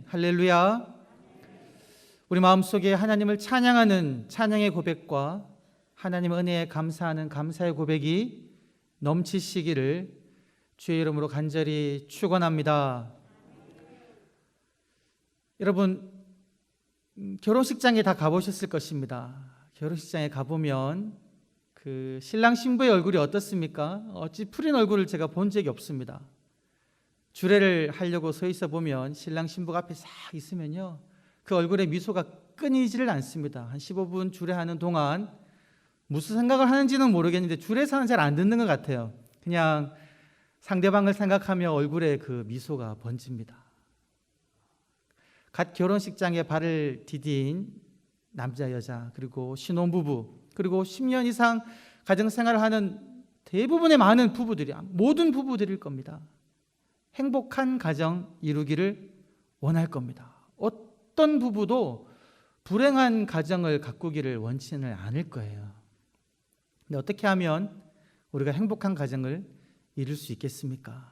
할렐루야. 우리 마음속에 하나님을 찬양하는 찬양의 고백과 하나님의 은혜에 감사하는 감사의 고백이 넘치시기를 주의 이름으로 간절히 축원합니다. 여러분, 결혼식장에 다 가보셨을 것입니다. 결혼식장에 가보면 그 신랑 신부의 얼굴이 어떻습니까? 어찌 풀인 얼굴을 제가 본 적이 없습니다. 주례를 하려고 서 있어 보면 신랑 신부가 앞에 싹 있으면요, 그 얼굴에 미소가 끊이지를 않습니다. 한 15분 주례하는 동안 무슨 생각을 하는지는 모르겠는데 주례사는 잘 안 듣는 것 같아요. 그냥 상대방을 생각하며 얼굴에 그 미소가 번집니다. 갓 결혼식장에 발을 디딘 남자 여자, 그리고 신혼부부, 그리고 10년 이상 가정생활을 하는 대부분의 많은 부부들이, 모든 부부들일 겁니다. 행복한 가정 이루기를 원할 겁니다. 어떤 부부도 불행한 가정을 가꾸기를 원치는 않을 거예요. 근데 어떻게 하면 우리가 행복한 가정을 이룰 수 있겠습니까?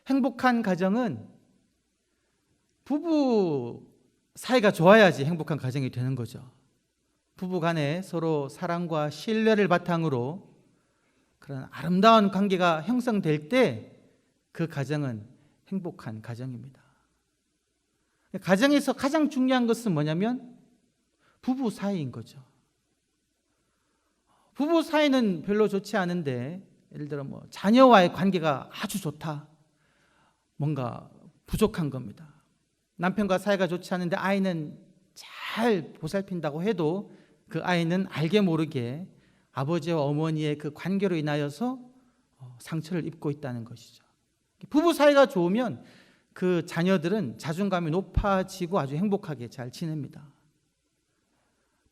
행복한 가정은 부부 사이가 좋아야지 행복한 가정이 되는 거죠. 부부 간에 서로 사랑과 신뢰를 바탕으로 그런 아름다운 관계가 형성될 때 그 가정은 행복한 가정입니다. 가정에서 가장 중요한 것은 뭐냐면 부부 사이인 거죠. 부부 사이는 별로 좋지 않은데, 예를 들어 자녀와의 관계가 아주 좋다, 뭔가 부족한 겁니다. 남편과 사이가 좋지 않은데 아이는 잘 보살핀다고 해도 그 아이는 알게 모르게 아버지와 어머니의 그 관계로 인하여서 상처를 입고 있다는 것이죠. 부부 사이가 좋으면 그 자녀들은 자존감이 높아지고 아주 행복하게 잘 지냅니다.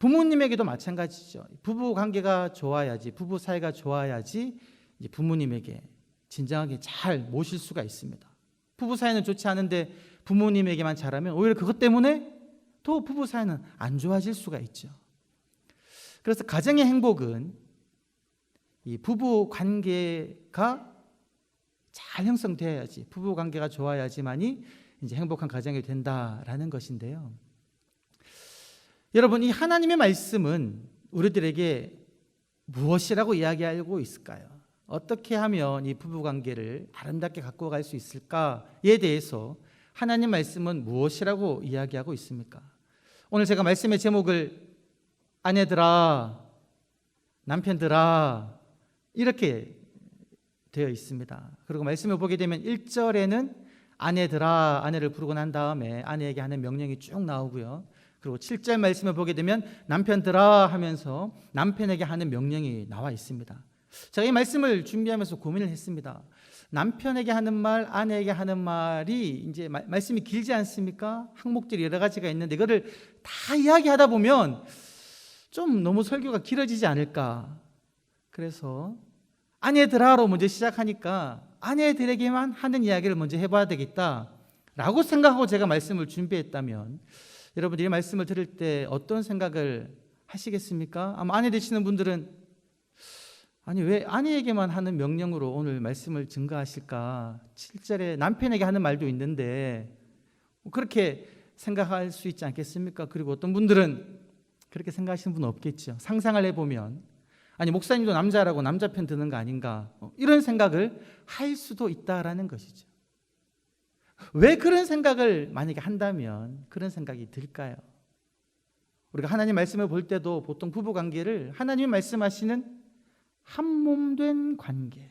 부모님에게도 마찬가지죠. 부부 관계가 좋아야지, 부부 사이가 좋아야지 이제 부모님에게 진정하게 잘 모실 수가 있습니다. 부부 사이는 좋지 않은데 부모님에게만 잘하면 오히려 그것 때문에 또 부부 사이는 안 좋아질 수가 있죠. 그래서 가정의 행복은 이 부부 관계가 잘 형성되어야지, 부부 관계가 좋아야지만이 이제 행복한 가정이 된다라는 것인데요. 여러분, 이 하나님의 말씀은 우리들에게 무엇이라고 이야기하고 있을까요? 어떻게 하면 이 부부 관계를 아름답게 갖고 갈 수 있을까에 대해서 하나님 말씀은 무엇이라고 이야기하고 있습니까? 오늘 제가 말씀의 제목을 아내들아, 남편들아 이렇게 되어 있습니다. 그리고 말씀을 보게 되면 1절에는 아내들아, 아내를 부르고 난 다음에 아내에게 하는 명령이 쭉 나오고요. 그리고 7절 말씀을 보게 되면 남편들아 하면서 남편에게 하는 명령이 나와 있습니다. 제가 이 말씀을 준비하면서 고민을 했습니다. 남편에게 하는 말, 아내에게 하는 말이 이제 말씀이 길지 않습니까? 항목들이 여러 가지가 있는데 이거를 다 이야기하다 보면 좀 너무 설교가 길어지지 않을까. 그래서 아내들아로 먼저 시작하니까 아내들에게만 하는 이야기를 먼저 해봐야 되겠다라고 생각하고 제가 말씀을 준비했다면, 여러분들이 말씀을 들을 때 어떤 생각을 하시겠습니까? 아마 아내 되시는 분들은 아니 왜 아내에게만 하는 명령으로 오늘 말씀을 증거하실까? 7절에 남편에게 하는 말도 있는데 그렇게 생각할 수 있지 않겠습니까? 그리고 어떤 분들은 그렇게 생각하시는 분은 없겠죠. 상상을 해보면 아니 목사님도 남자라고 남자 편 드는 거 아닌가, 이런 생각을 할 수도 있다라는 것이죠. 왜 그런 생각을 만약에 한다면 그런 생각이 들까요? 우리가 하나님 말씀을 볼 때도 보통 부부관계를 하나님이 말씀하시는 한 몸 된 관계,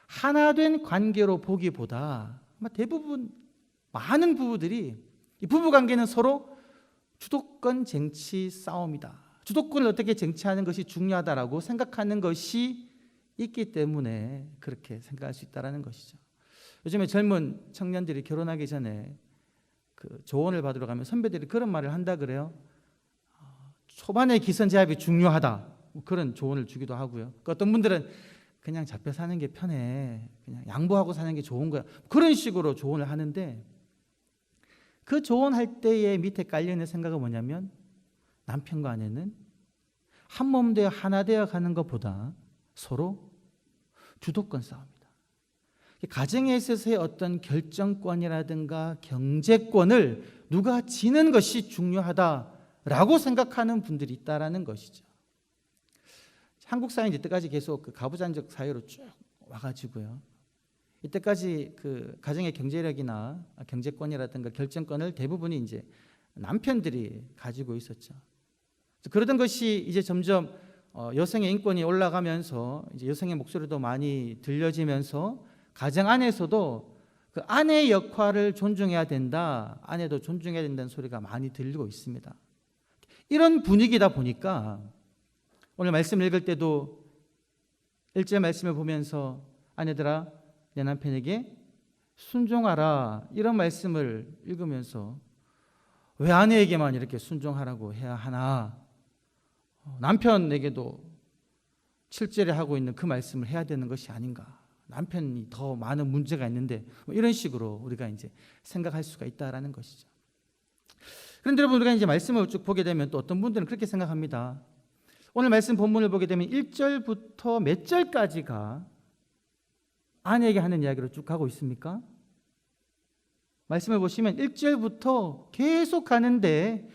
하나 된 관계로 보기보다 아마 대부분 많은 부부들이 이 부부관계는 서로 주도권 쟁취 싸움이다, 주도권을 어떻게 쟁취하는 것이 중요하다라고 생각하는 것이 있기 때문에 그렇게 생각할 수 있다는 것이죠. 요즘에 젊은 청년들이 결혼하기 전에 그 조언을 받으러 가면 선배들이 그런 말을 한다 그래요. 초반에 기선제압이 중요하다, 그런 조언을 주기도 하고요. 어떤 분들은 그냥 잡혀 사는 게 편해, 그냥 양보하고 사는 게 좋은 거야, 그런 식으로 조언을 하는데, 그 조언할 때에 밑에 깔려있는 생각은 뭐냐면 남편과 아내는 한 몸 되어 하나 되어 가는 것보다 서로 주도권 싸움이다. 가정에 있어서의 어떤 결정권이라든가 경제권을 누가 지는 것이 중요하다라고 생각하는 분들이 있다라는 것이죠. 한국 사회는 이때까지 계속 그 가부장적 사회로 쭉 와가지고요. 이때까지 그 가정의 경제력이나 경제권이라든가 결정권을 대부분이 이제 남편들이 가지고 있었죠. 그러던 것이 이제 점점 여성의 인권이 올라가면서 이제 여성의 목소리도 많이 들려지면서 가정 안에서도 그 아내의 역할을 존중해야 된다, 아내도 존중해야 된다는 소리가 많이 들리고 있습니다. 이런 분위기다 보니까 오늘 말씀 읽을 때도 1절 말씀을 보면서 아내들아 내 남편에게 순종하라 이런 말씀을 읽으면서 왜 아내에게만 이렇게 순종하라고 해야 하나, 남편에게도 7절에 하고 있는 그 말씀을 해야 되는 것이 아닌가, 남편이 더 많은 문제가 있는데 이런 식으로 우리가 이제 생각할 수가 있다라는 것이죠. 그런데 여러분, 우리가 이제 말씀을 쭉 보게 되면 또 어떤 분들은 그렇게 생각합니다. 오늘 말씀 본문을 보게 되면 1절부터 몇 절까지가 아내에게 하는 이야기로 쭉 가고 있습니까? 말씀을 보시면 1절부터 계속 가는데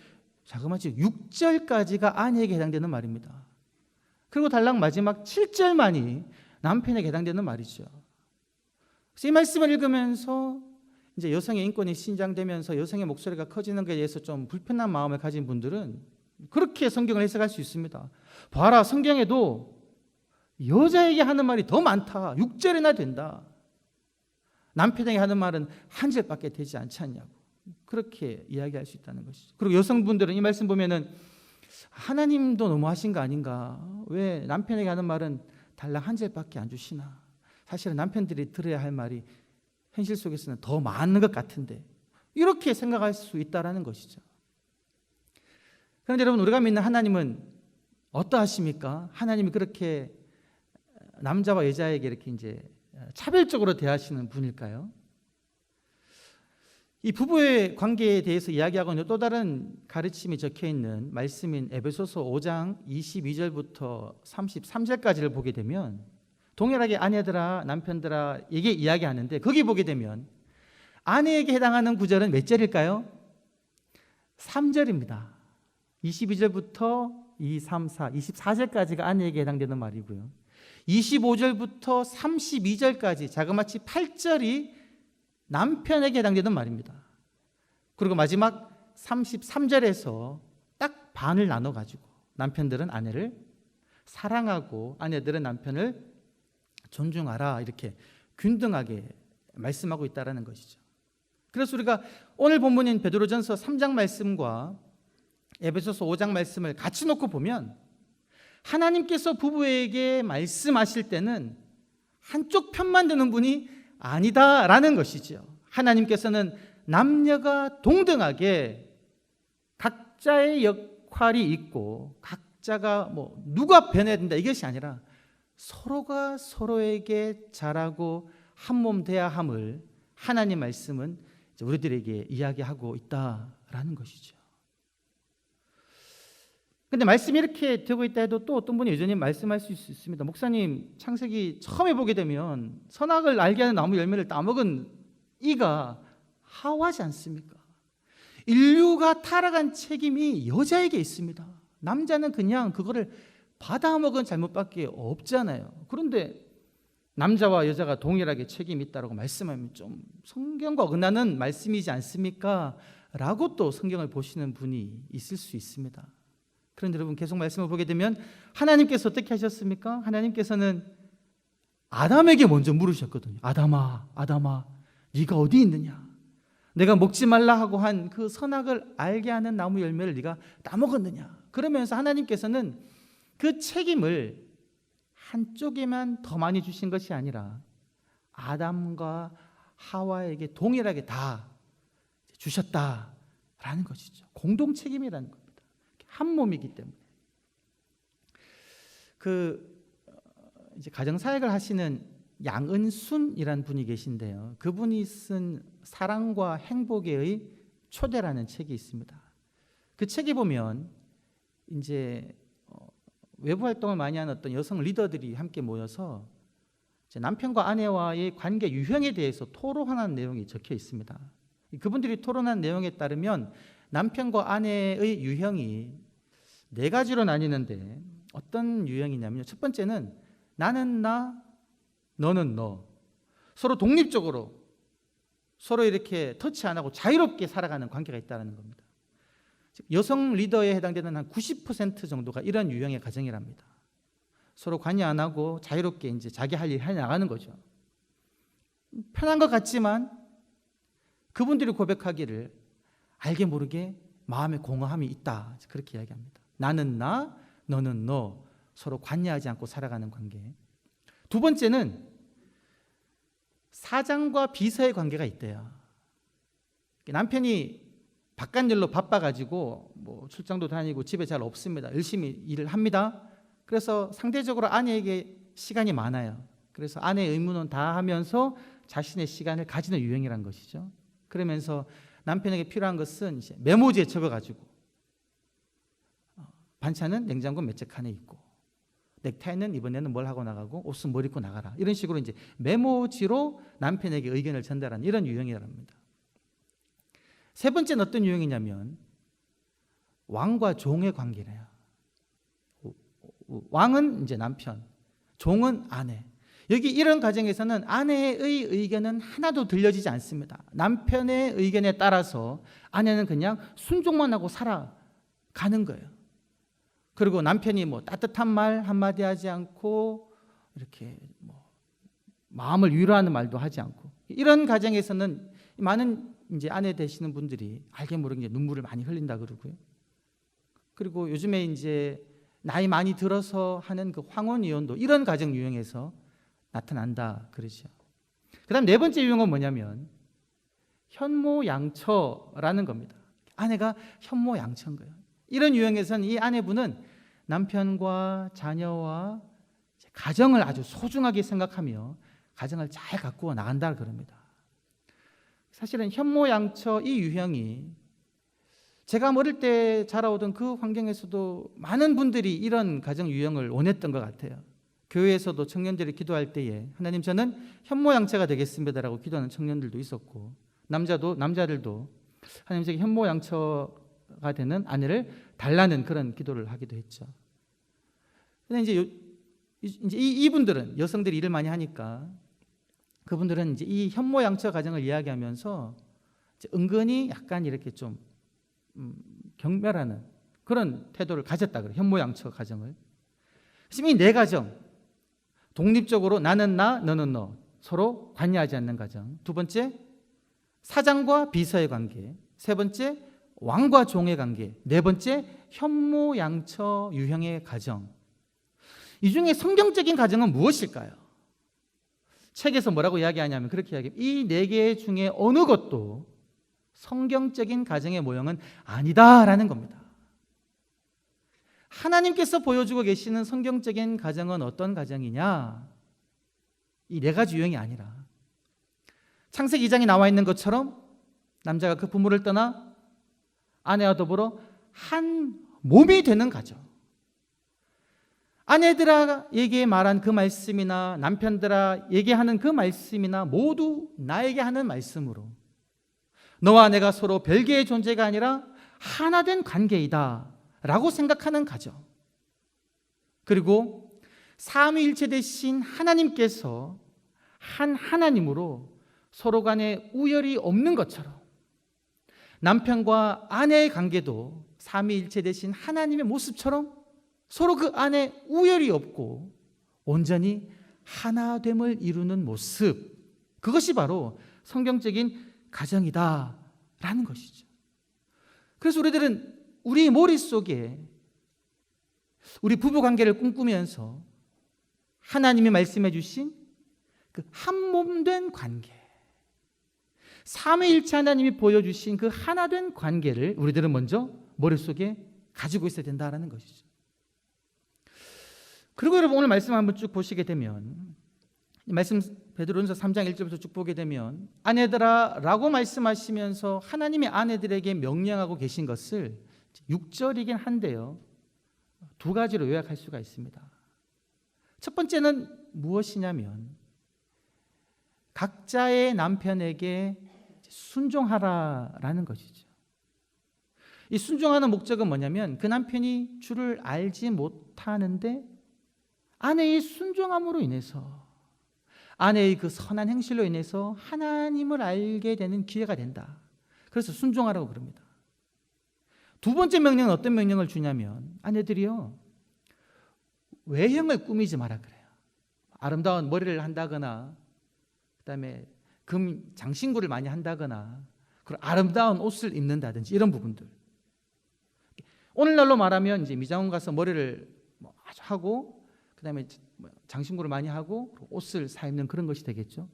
자그마치 6절까지가 아내에게 해당되는 말입니다. 그리고 달랑 마지막 7절만이 남편에게 해당되는 말이죠. 그래서 이 말씀을 읽으면서 이제 여성의 인권이 신장되면서 여성의 목소리가 커지는 것에 대해서 좀 불편한 마음을 가진 분들은 그렇게 성경을 해석할 수 있습니다. 봐라, 성경에도 여자에게 하는 말이 더 많다. 6절이나 된다. 남편에게 하는 말은 한 절밖에 되지 않지 않냐고 그렇게 이야기할 수 있다는 것이죠. 그리고 여성분들은 이 말씀 보면은 하나님도 너무하신 거 아닌가, 왜 남편에게 하는 말은 달랑 한 절밖에 안 주시나, 사실은 남편들이 들어야 할 말이 현실 속에서는 더 많은 것 같은데, 이렇게 생각할 수 있다는 것이죠. 그런데 여러분, 우리가 믿는 하나님은 어떠하십니까? 하나님이 그렇게 남자와 여자에게 이렇게 이제 차별적으로 대하시는 분일까요? 이 부부의 관계에 대해서 이야기하고 있는 또 다른 가르침이 적혀 있는 말씀인 에베소서 5장 22절부터 33절까지를 보게 되면 동일하게 아내들아 남편들아 이게 이야기하는데, 거기 보게 되면 아내에게 해당하는 구절은 몇 절일까요? 3절입니다. 22절부터 2, 3, 4, 24절까지가 아내에게 해당되는 말이고요. 25절부터 32절까지 자그마치 8절이 남편에게 해당되는 말입니다. 그리고 마지막 33절에서 딱 반을 나눠가지고 남편들은 아내를 사랑하고 아내들은 남편을 존중하라, 이렇게 균등하게 말씀하고 있다는 것이죠. 그래서 우리가 오늘 본문인 베드로전서 3장 말씀과 에베소서 5장 말씀을 같이 놓고 보면 하나님께서 부부에게 말씀하실 때는 한쪽 편만 드는 분이 아니다라는 것이죠. 하나님께서는 남녀가 동등하게 각자의 역할이 있고 각자가 누가 변해야 된다 이것이 아니라 서로가 서로에게 잘하고 한몸 돼야 함을 하나님 말씀은 우리들에게 이야기하고 있다라는 것이죠. 그런데 말씀이 이렇게 되고 있다 해도 또 어떤 분이 여전히 말씀할 수 있습니다. 목사님, 창세기 처음에 보게 되면 선악을 알게 하는 나무 열매를 따먹은 이가 하와지 않습니까? 인류가 타락한 책임이 여자에게 있습니다. 남자는 그냥 그거를 받아먹은 잘못밖에 없잖아요. 그런데 남자와 여자가 동일하게 책임이 있다고 말씀하면 좀 성경과 어긋나는 말씀이지 않습니까? 라고 또 성경을 보시는 분이 있을 수 있습니다. 그런데 여러분, 계속 말씀을 보게 되면 하나님께서 어떻게 하셨습니까? 하나님께서는 아담에게 먼저 물으셨거든요. 아담아, 아담아, 네가 어디 있느냐? 내가 먹지 말라 하고 한 그 선악을 알게 하는 나무 열매를 네가 따먹었느냐? 그러면서 하나님께서는 그 책임을 한쪽에만 더 많이 주신 것이 아니라 아담과 하와에게 동일하게 다 주셨다라는 것이죠. 공동 책임이라는 겁니다. 한 몸이기 때문에. 이제 가정 사역을 하시는 양은순이라는 분이 계신데요. 그분이 쓴 사랑과 행복의 초대라는 책이 있습니다. 그 책에 보면 이제 외부 활동을 많이 하는 어떤 여성 리더들이 함께 모여서 남편과 아내와의 관계 유형에 대해서 토론하는 내용이 적혀 있습니다. 그분들이 토론한 내용에 따르면 남편과 아내의 유형이 4가지로 나뉘는데 어떤 유형이냐면요. 첫 번째는 나는 나, 너는 너. 서로 독립적으로 서로 이렇게 터치 안 하고 자유롭게 살아가는 관계가 있다는 겁니다. 여성 리더에 해당되는 한 90% 정도가 이런 유형의 가정이랍니다. 서로 관여 안 하고 자유롭게 이제 자기 할 일 해 나가는 거죠. 편한 것 같지만 그분들이 고백하기를 알게 모르게 마음에 공허함이 있다. 그렇게 이야기합니다. 나는 나, 너는 너. 서로 관여하지 않고 살아가는 관계. 두 번째는 사장과 비서의 관계가 있대요. 남편이 바깥 일로 바빠가지고 뭐 출장도 다니고 집에 잘 없습니다. 열심히 일을 합니다. 그래서 상대적으로 아내에게 시간이 많아요. 그래서 아내의 의무는 다 하면서 자신의 시간을 가지는 유형이란 것이죠. 그러면서 남편에게 필요한 것은 이제 메모지에 적어가지고 반찬은 냉장고 몇째 칸에 있고 넥타이는 이번에는 뭘 하고 나가고 옷은 뭘 입고 나가라. 이런 식으로 이제 메모지로 남편에게 의견을 전달하는 이런 유형이랍니다. 세 번째는 어떤 유형이냐면 왕과 종의 관계래요. 왕은 이제 남편, 종은 아내. 여기 이런 가정에서는 아내의 의견은 하나도 들려지지 않습니다. 남편의 의견에 따라서 아내는 그냥 순종만 하고 살아가는 거예요. 그리고 남편이 뭐 따뜻한 말 한마디 하지 않고 이렇게 뭐 마음을 위로하는 말도 하지 않고, 이런 가정에서는 많은 이제 아내 되시는 분들이 알게 모르게 눈물을 많이 흘린다 그러고요. 그리고 요즘에 이제 나이 많이 들어서 하는 그 황혼 이혼도 이런 가정 유형에서 나타난다 그러죠. 그다음 네 번째 유형은 뭐냐면 현모양처라는 겁니다. 아내가 현모양처인 거예요. 이런 유형에서는 이 아내분은 남편과 자녀와 가정을 아주 소중하게 생각하며 가정을 잘 가꾸어 나간다 그럽니다. 사실은 현모양처 이 유형이 제가 어릴 때 자라오던 그 환경에서도 많은 분들이 이런 가정 유형을 원했던 것 같아요. 교회에서도 청년들이 기도할 때에 하나님 저는 현모양처가 되겠습니다라고 기도하는 청년들도 있었고, 남자들도 하나님 제게 현모양처가 되는 아내를 달라는 그런 기도를 하기도 했죠. 근데 이제 이분들은 여성들이 일을 많이 하니까 그분들은 이제 이 현모양처 가정을 이야기하면서 이제 은근히 약간 이렇게 좀 경멸하는 그런 태도를 가졌다 그래요. 현모양처 가정을. 지금 이 네 가정, 독립적으로 나는 나, 너는 너, 서로 관여하지 않는 가정. 두 번째, 사장과 비서의 관계. 세 번째, 왕과 종의 관계. 네 번째, 현모양처 유형의 가정. 이 중에 성경적인 가정은 무엇일까요? 책에서 뭐라고 이야기하냐면 그렇게 이야기해요. 이 네 개 중에 어느 것도 성경적인 가정의 모형은 아니다라는 겁니다. 하나님께서 보여주고 계시는 성경적인 가정은 어떤 가정이냐? 이 네 가지 유형이 아니라 창세기 2장에 나와 있는 것처럼 남자가 그 부모를 떠나 아내와 더불어 한 몸이 되는 가정. 아내들에게 말한 그 말씀이나 남편들에게 하는 그 말씀이나 모두 나에게 하는 말씀으로 너와 내가 서로 별개의 존재가 아니라 하나 된 관계이다 라고 생각하는 가정. 그리고 삼위일체 되신 하나님께서 한 하나님으로 서로 간에 우열이 없는 것처럼 남편과 아내의 관계도 삼위일체 되신 하나님의 모습처럼 서로 그 안에 우열이 없고 온전히 하나됨을 이루는 모습, 그것이 바로 성경적인 가정이다라는 것이죠. 그래서 우리들은 우리 머릿속에 우리 부부관계를 꿈꾸면서 하나님이 말씀해 주신 그 한 몸 된 관계, 삼위일체 하나님이 보여주신 그 하나된 관계를 우리들은 먼저 머릿속에 가지고 있어야 된다는 것이죠. 그리고 여러분 오늘 말씀 한번 쭉 보시게 되면 말씀 베드로전서 3장 1절부터 쭉 보게 되면 아내들아 라고 말씀하시면서 하나님이 아내들에게 명령하고 계신 것을 6절이긴 한데요, 두 가지로 요약할 수가 있습니다. 첫 번째는 무엇이냐면 각자의 남편에게 순종하라라는 것이죠. 이 순종하는 목적은 뭐냐면 그 남편이 주를 알지 못하는데 아내의 순종함으로 인해서, 아내의 그 선한 행실로 인해서 하나님을 알게 되는 기회가 된다. 그래서 순종하라고 그럽니다. 두 번째 명령은 어떤 명령을 주냐면, 아내들이요, 외형을 꾸미지 마라 그래요. 아름다운 머리를 한다거나, 그다음에 금 장신구를 많이 한다거나, 그리고 아름다운 옷을 입는다든지 이런 부분들. 오늘날로 말하면 이제 미장원 가서 머리를 아주 하고, 그다음에 장신구를 많이 하고 옷을 사 입는 그런 것이 되겠죠.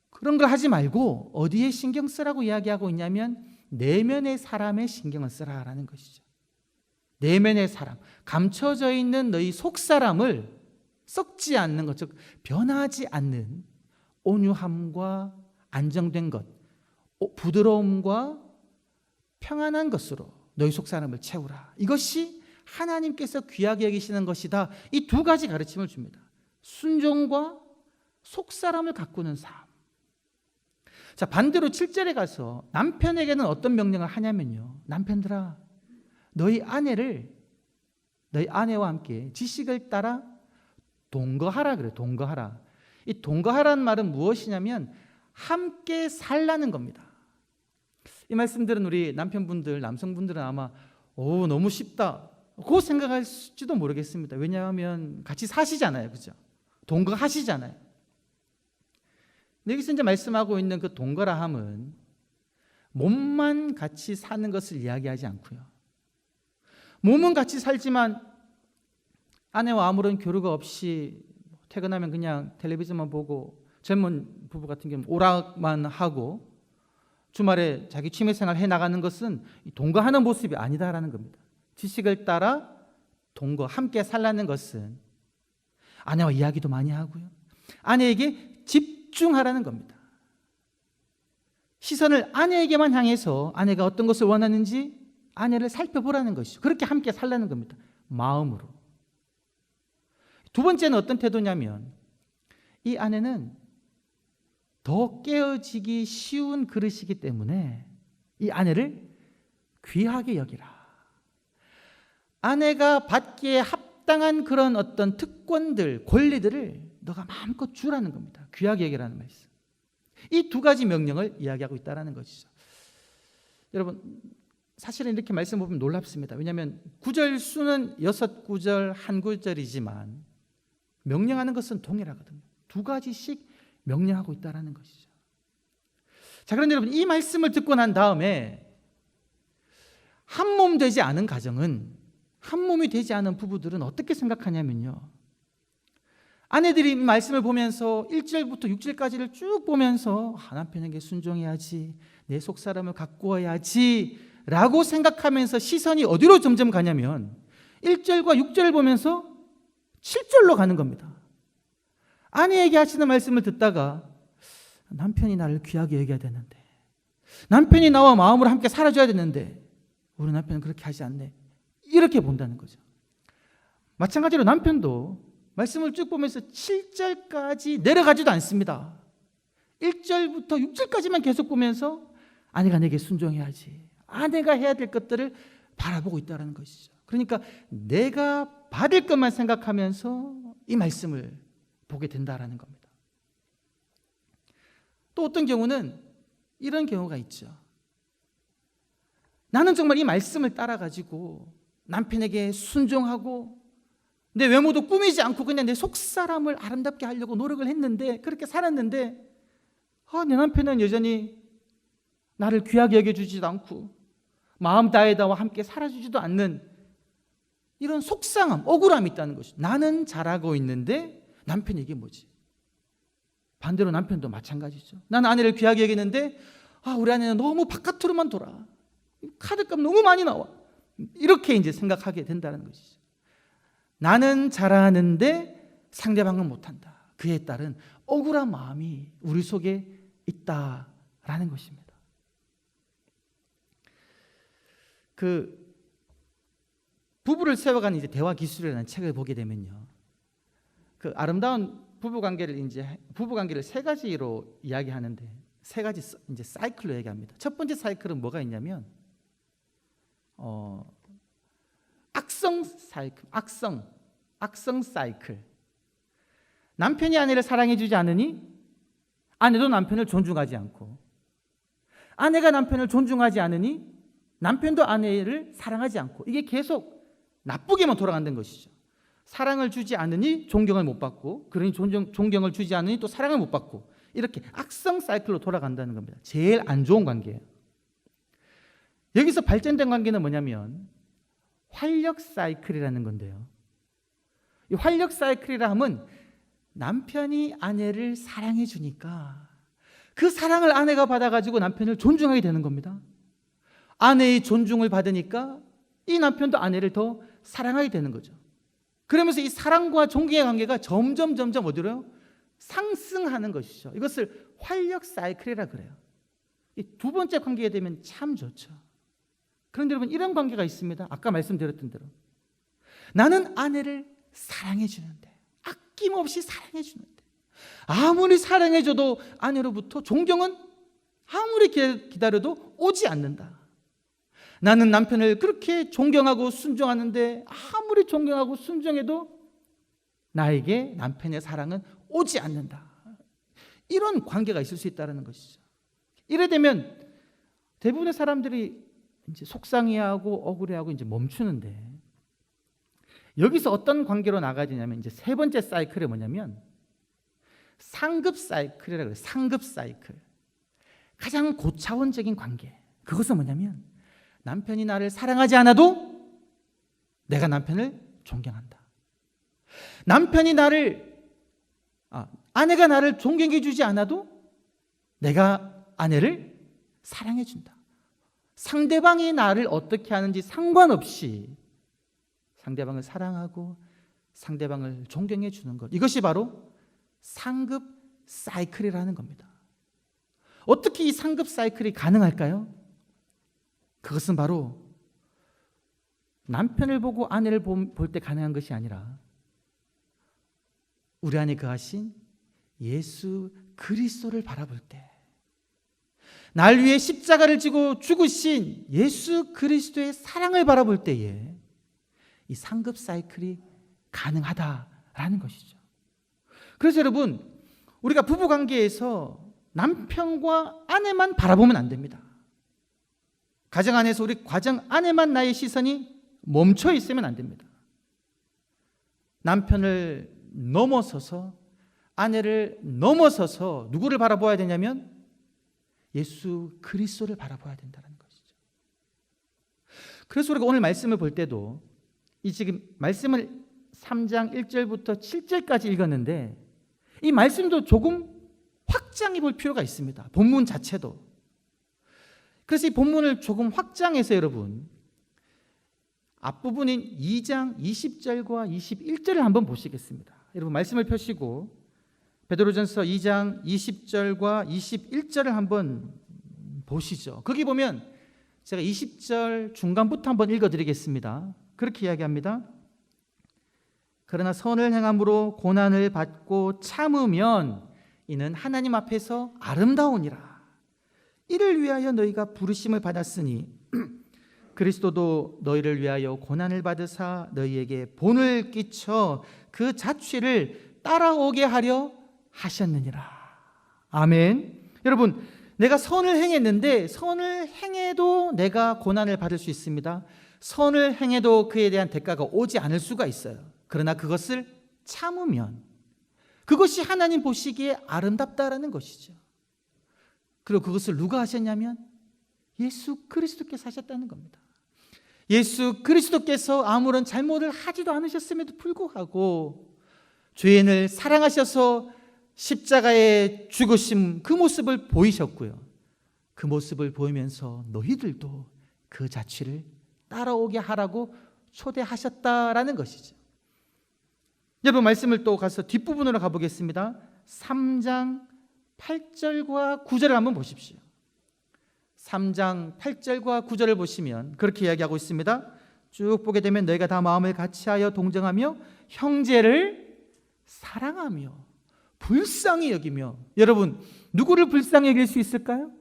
그런 걸 하지 말고 어디에 신경 쓰라고 이야기하고 있냐면 내면의 사람의 신경을 쓰라라는 것이죠. 내면의 사람, 감춰져 있는 너희 속사람을 썩지 않는 것, 즉 변하지 않는 온유함과 안정된 것, 부드러움과 평안한 것으로 너희 속사람을 채우라. 이것이 하나님께서 귀하게 여기시는 것이다. 이 두 가지 가르침을 줍니다. 순종과 속사람을 가꾸는 삶. 자, 반대로 7절에 가서 남편에게는 어떤 명령을 하냐면요, 남편들아, 너희 아내와 함께 지식을 따라 동거하라 그래요. 동거하라. 이 동거하라는 말은 무엇이냐면 함께 살라는 겁니다. 이 말씀들은 우리 남편분들, 남성분들은 아마 너무 쉽다, 그 생각할지도 모르겠습니다. 왜냐하면 같이 사시잖아요, 그죠? 동거하시잖아요. 여기서 이제 말씀하고 있는 그 동거라 함은 몸만 같이 사는 것을 이야기하지 않고요, 몸은 같이 살지만 아내와 아무런 교류가 없이 퇴근하면 그냥 텔레비전만 보고, 젊은 부부 같은 경우는 오락만 하고 주말에 자기 취미생활 해나가는 것은 동거하는 모습이 아니다라는 겁니다. 지식을 따라 동거, 함께 살라는 것은 아내와 이야기도 많이 하고요, 아내에게 집중하라는 겁니다. 시선을 아내에게만 향해서 아내가 어떤 것을 원하는지 아내를 살펴보라는 것이죠. 그렇게 함께 살라는 겁니다. 마음으로. 두 번째는 어떤 태도냐면 이 아내는 더 깨어지기 쉬운 그릇이기 때문에 이 아내를 귀하게 여기라. 아내가 받기에 합당한 그런 어떤 특권들, 권리들을 너가 마음껏 주라는 겁니다. 귀하게 여기라는 말씀. 이 두 가지 명령을 이야기하고 있다는 것이죠. 여러분, 사실은 이렇게 말씀 보면 놀랍습니다. 왜냐하면 구절 수는 6구절, 한 구절이지만 명령하는 것은 동일하거든요. 두 가지씩 명령하고 있다는 것이죠. 자, 그런데 여러분, 이 말씀을 듣고 난 다음에 한 몸 되지 않은 가정은, 한 몸이 되지 않은 부부들은 어떻게 생각하냐면요, 아내들이 말씀을 보면서 1절부터 6절까지를 쭉 보면서 남편에게 순종해야지, 내 속사람을 가꾸어야지 라고 생각하면서 시선이 어디로 점점 가냐면 1절과 6절을 보면서 7절로 가는 겁니다. 아내에게 하시는 말씀을 듣다가 남편이 나를 귀하게 여겨야 되는데, 남편이 나와 마음으로 함께 살아줘야 되는데 우리 남편은 그렇게 하지 않네, 이렇게 본다는 거죠. 마찬가지로 남편도 말씀을 쭉 보면서 7절까지 내려가지도 않습니다. 1절부터 6절까지만 계속 보면서 아내가 내게 순종해야지, 아내가 해야 될 것들을 바라보고 있다는 것이죠. 그러니까 내가 받을 것만 생각하면서 이 말씀을 보게 된다는 겁니다. 또 어떤 경우는 이런 경우가 있죠. 나는 정말 이 말씀을 따라가지고 남편에게 순종하고 내 외모도 꾸미지 않고 그냥 내 속사람을 아름답게 하려고 노력을 했는데, 그렇게 살았는데 내 남편은 여전히 나를 귀하게 여겨주지도 않고 마음 다해 나와 함께 살아주지도 않는 이런 속상함, 억울함이 있다는 것이죠. 나는 잘하고 있는데 남편이 이게 뭐지? 반대로 남편도 마찬가지죠. 나는 아내를 귀하게 여기는데 우리 아내는 너무 바깥으로만 돌아, 카드값 너무 많이 나와, 이렇게 이제 생각하게 된다는 것이죠. 나는 잘하는데 상대방은 못한다. 그에 따른 억울한 마음이 우리 속에 있다라는 것입니다. 그 부부를 세워가는 이제 대화 기술이라는 책을 보게 되면요, 그 아름다운 부부 관계를 세 가지로 이야기하는데 세 가지 이제 사이클로 얘기합니다. 첫 번째 사이클은 뭐가 있냐면 악성 사이클. 남편이 아내를 사랑해주지 않으니 아내도 남편을 존중하지 않고, 아내가 남편을 존중하지 않으니 남편도 아내를 사랑하지 않고, 이게 계속 나쁘게만 돌아간다는 것이죠. 사랑을 주지 않으니 존경을 못 받고, 그러니 존경을 주지 않으니 또 사랑을 못 받고, 이렇게 악성 사이클로 돌아간다는 겁니다. 제일 안 좋은 관계예요. 여기서 발전된 관계는 뭐냐면 활력 사이클이라는 건데요. 이 활력 사이클이라 하면 남편이 아내를 사랑해 주니까 그 사랑을 아내가 받아가지고 남편을 존중하게 되는 겁니다. 아내의 존중을 받으니까 이 남편도 아내를 더 사랑하게 되는 거죠. 그러면서 이 사랑과 존경의 관계가 점점 어디로요? 상승하는 것이죠. 이것을 활력 사이클이라 그래요. 이 두 번째 관계가 되면 참 좋죠. 그런데 여러분, 이런 관계가 있습니다. 아까 말씀드렸던 대로 나는 아내를 사랑해 주는데, 아낌없이 사랑해 주는데, 아무리 사랑해줘도 아내로부터 존경은 아무리 기다려도 오지 않는다. 나는 남편을 그렇게 존경하고 순종하는데 아무리 존경하고 순종해도 나에게 남편의 사랑은 오지 않는다. 이런 관계가 있을 수 있다는 것이죠. 이래 되면 대부분의 사람들이 이제 속상해하고 억울해하고 이제 멈추는데, 여기서 어떤 관계로 나가야 되냐면 이제 세 번째 사이클이 뭐냐면 상급 사이클이라고 해요. 상급 사이클. 가장 고차원적인 관계. 그것은 뭐냐면 남편이 나를 사랑하지 않아도 내가 남편을 존경한다. 아내가 나를 존경해 주지 않아도 내가 아내를 사랑해 준다. 상대방이 나를 어떻게 하는지 상관없이 상대방을 사랑하고 상대방을 존경해 주는 것, 이것이 바로 상급 사이클이라는 겁니다. 어떻게 이 상급 사이클이 가능할까요? 그것은 바로 남편을 보고 아내를 볼 때 가능한 것이 아니라 우리 안에 거하신 예수 그리스도를 바라볼 때, 날 위해 십자가를 지고 죽으신 예수 그리스도의 사랑을 바라볼 때에 이 상급 사이클이 가능하다라는 것이죠. 그래서 여러분, 우리가 부부관계에서 남편과 아내만 바라보면 안 됩니다. 가정 안에서 우리 가정 안에만 나의 시선이 멈춰 있으면 안 됩니다. 남편을 넘어서서, 아내를 넘어서서 누구를 바라봐야 되냐면 예수 그리스도를 바라봐야 된다는 것이죠. 그래서 우리가 오늘 말씀을 볼 때도 이 지금 말씀을 3장 1절부터 7절까지 읽었는데 이 말씀도 조금 확장해 볼 필요가 있습니다. 본문 자체도. 그래서 이 본문을 조금 확장해서 여러분, 앞부분인 2장 20절과 21절을 한번 보시겠습니다. 여러분 말씀을 펴시고 베드로전서 2장 20절과 21절을 한번 보시죠. 거기 보면 제가 20절 중간부터 한번 읽어드리겠습니다. 그렇게 이야기합니다. 그러나 선을 행함으로 고난을 받고 참으면 이는 하나님 앞에서 아름다우니라. 이를 위하여 너희가 부르심을 받았으니 그리스도도 너희를 위하여 고난을 받으사 너희에게 본을 끼쳐 그 자취를 따라오게 하려 하셨느니라. 아멘. 여러분, 내가 선을 행했는데 선을 행해도 내가 고난을 받을 수 있습니다. 선을 행해도 그에 대한 대가가 오지 않을 수가 있어요. 그러나 그것을 참으면 그것이 하나님 보시기에 아름답다라는 것이죠. 그리고 그것을 누가 하셨냐면 예수 그리스도께서 하셨다는 겁니다. 예수 그리스도께서 아무런 잘못을 하지도 않으셨음에도 불구하고 죄인을 사랑하셔서 십자가에 죽으신 그 모습을 보이셨고요. 그 모습을 보이면서 너희들도 그 자취를 따라오게 하라고 초대하셨다라는 것이죠. 여러분 말씀을 또 가서 뒷부분으로 가보겠습니다. 3장 8절과 9절을 한번 보십시오. 3장 8절과 9절을 보시면 그렇게 이야기하고 있습니다. 쭉 보게 되면 너희가 다 마음을 같이하여 동정하며 형제를 사랑하며 불쌍히 여기며. 여러분, 누구를 불쌍히 여길 수 있을까요?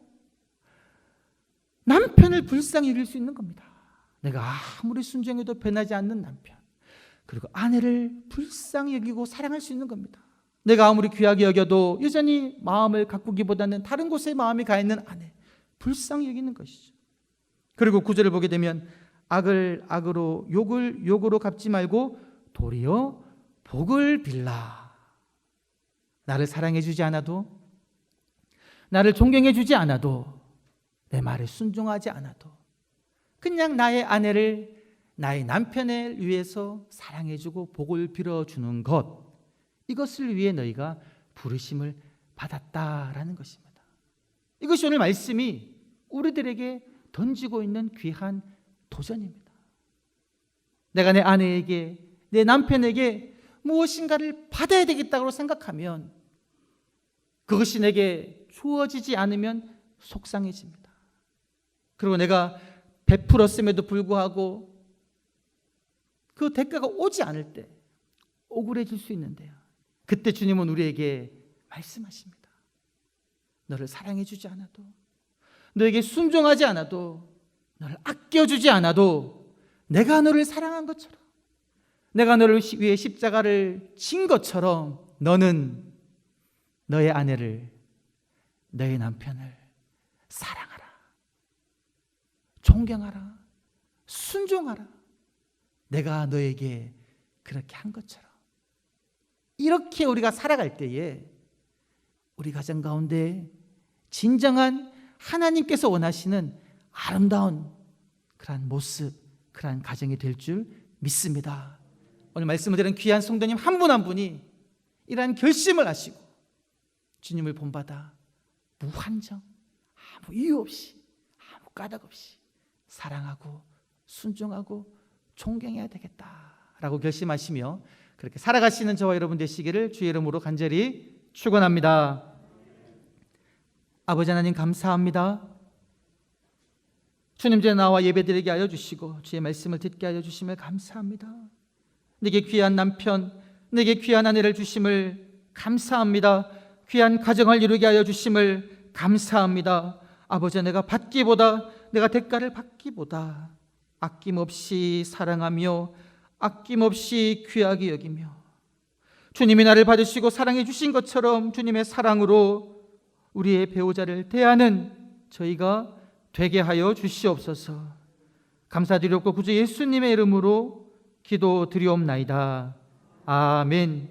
남편을 불쌍히 여길 수 있는 겁니다. 내가 아무리 순종해도 변하지 않는 남편, 그리고 아내를 불쌍히 여기고 사랑할 수 있는 겁니다. 내가 아무리 귀하게 여겨도 여전히 마음을 가꾸기보다는 다른 곳에 마음이 가 있는 아내, 불쌍히 여기는 것이죠. 그리고 9절을 보게 되면 악을 악으로 욕을 욕으로 갚지 말고 도리어 복을 빌라. 나를 사랑해 주지 않아도, 나를 존경해 주지 않아도, 내 말에 순종하지 않아도 그냥 나의 아내를, 나의 남편을 위해서 사랑해 주고 복을 빌어주는 것, 이것을 위해 너희가 부르심을 받았다라는 것입니다. 이것이 오늘 말씀이 우리들에게 던지고 있는 귀한 도전입니다. 내가 내 아내에게, 내 남편에게 무엇인가를 받아야 되겠다고 생각하면 그것이 내게 주어지지 않으면 속상해집니다. 그리고 내가 베풀었음에도 불구하고 그 대가가 오지 않을 때 억울해질 수 있는데요, 그때 주님은 우리에게 말씀하십니다. 너를 사랑해 주지 않아도, 너에게 순종하지 않아도, 너를 아껴주지 않아도 내가 너를 사랑한 것처럼, 내가 너를 위해 십자가를 진 것처럼 너는 너의 아내를, 너의 남편을 사랑하라, 존경하라, 순종하라. 내가 너에게 그렇게 한 것처럼. 이렇게 우리가 살아갈 때에 우리 가정 가운데 진정한 하나님께서 원하시는 아름다운 그러한 모습, 그러한 가정이 될 줄 믿습니다. 오늘 말씀을 들은 귀한 성도님 한 분 한 분이 이러한 결심을 하시고 주님을 본받아 무한정, 아무 이유 없이, 아무 까닭 없이 사랑하고 순종하고 존경해야 되겠다라고 결심하시며 그렇게 살아가시는 저와 여러분 되시기를 주의 이름으로 간절히 축원합니다. 아버지 하나님, 감사합니다. 주님 전에 나와 예배드리게 하여 주시고 주의 말씀을 듣게 하여 주심을 감사합니다. 내게 귀한 남편, 내게 귀한 아내를 주심을 감사합니다. 귀한 가정을 이루게 하여 주심을 감사합니다. 아버지, 내가 받기보다, 내가 대가를 받기보다 아낌없이 사랑하며 아낌없이 귀하게 여기며 주님이 나를 받으시고 사랑해 주신 것처럼 주님의 사랑으로 우리의 배우자를 대하는 저희가 되게 하여 주시옵소서. 감사드렸고 구주 예수님의 이름으로 기도드리옵나이다. 아멘.